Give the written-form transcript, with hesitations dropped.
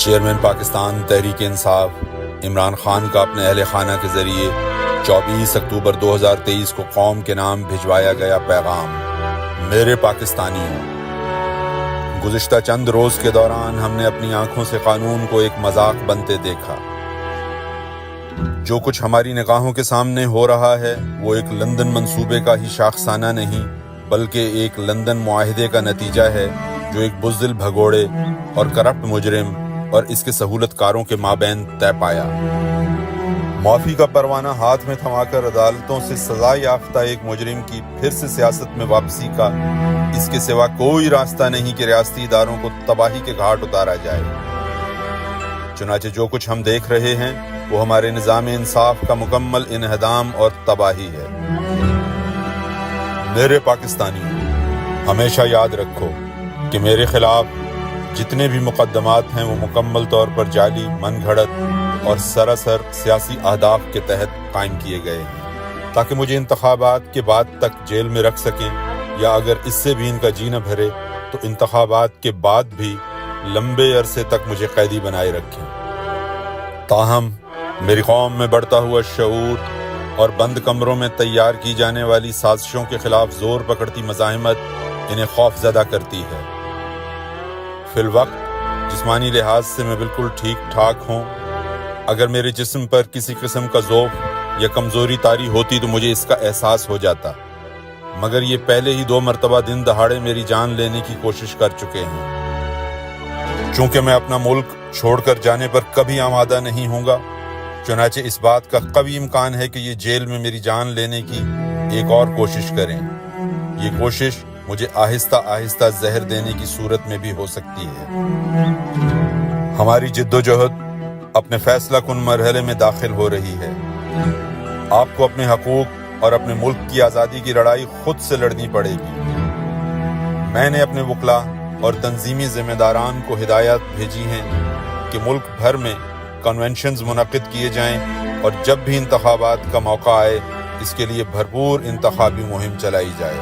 Chairman Pakistan Tehreek Insaf Imran Khan کا اپنے اہل خانہ کے ذریعے 24 اکتوبر 2023 کو قوم کے نام بھجوایا گیا پیغام۔ میرے پاکستانیوں، گزشتہ چند روز کے دوران ہم نے اپنی آنکھوں سے قانون کو ایک مذاق بنتے دیکھا۔ جو کچھ ہماری نگاہوں کے سامنے ہو رہا ہے وہ ایک لندن منصوبے کا ہی شاخسانہ نہیں بلکہ ایک لندن معاہدے کا نتیجہ ہے جو ایک بزدل بھگوڑے اور کرپٹ مجرم اور اس کے سہولت کاروں کے مابین طے پایا۔ معافی کا پروانہ ہاتھ میں تھما کر عدالتوں سے سزا یافتہ ایک مجرم کی پھر سے سیاست میں واپسی کا اس کے سوا کوئی راستہ نہیں کہ ریاستی اداروں کو تباہی کے گھاٹ اتارا جائے۔ چنانچہ جو کچھ ہم دیکھ رہے ہیں وہ ہمارے نظام انصاف کا مکمل انہدام اور تباہی ہے۔ میرے پاکستانیوں، ہمیشہ یاد رکھو کہ میرے خلاف جتنے بھی مقدمات ہیں وہ مکمل طور پر جعلی، من گھڑت اور سراسر سیاسی اہداف کے تحت قائم کیے گئے ہیں تاکہ مجھے انتخابات کے بعد تک جیل میں رکھ سکیں، یا اگر اس سے بھی ان کا جی نہ بھرے تو انتخابات کے بعد بھی لمبے عرصے تک مجھے قیدی بنائے رکھیں۔ تاہم میری قوم میں بڑھتا ہوا شعور اور بند کمروں میں تیار کی جانے والی سازشوں کے خلاف زور پکڑتی مزاحمت انہیں خوف زدہ کرتی ہے۔ فی الوقت جسمانی لحاظ سے میں بالکل ٹھیک ٹھاک ہوں۔ اگر میرے جسم پر کسی قسم کا ذوف یا کمزوری طاری ہوتی تو مجھے اس کا احساس ہو جاتا، مگر یہ پہلے ہی 2 مرتبہ دن دہاڑے میری جان لینے کی کوشش کر چکے ہیں۔ چونکہ میں اپنا ملک چھوڑ کر جانے پر کبھی آمادہ نہیں ہوں گا، چنانچہ اس بات کا قوی امکان ہے کہ یہ جیل میں میری جان لینے کی ایک اور کوشش کریں۔ یہ کوشش مجھے آہستہ آہستہ زہر دینے کی صورت میں بھی ہو سکتی ہے۔ ہماری جد و جہد اپنے فیصلہ کن مرحلے میں داخل ہو رہی ہے۔ آپ کو اپنے حقوق اور اپنے ملک کی آزادی کی لڑائی خود سے لڑنی پڑے گی۔ میں نے اپنے وکلاء اور تنظیمی ذمہ داران کو ہدایات بھیجی ہیں کہ ملک بھر میں کنونشنز منعقد کیے جائیں اور جب بھی انتخابات کا موقع آئے اس کے لیے بھرپور انتخابی مہم چلائی جائے۔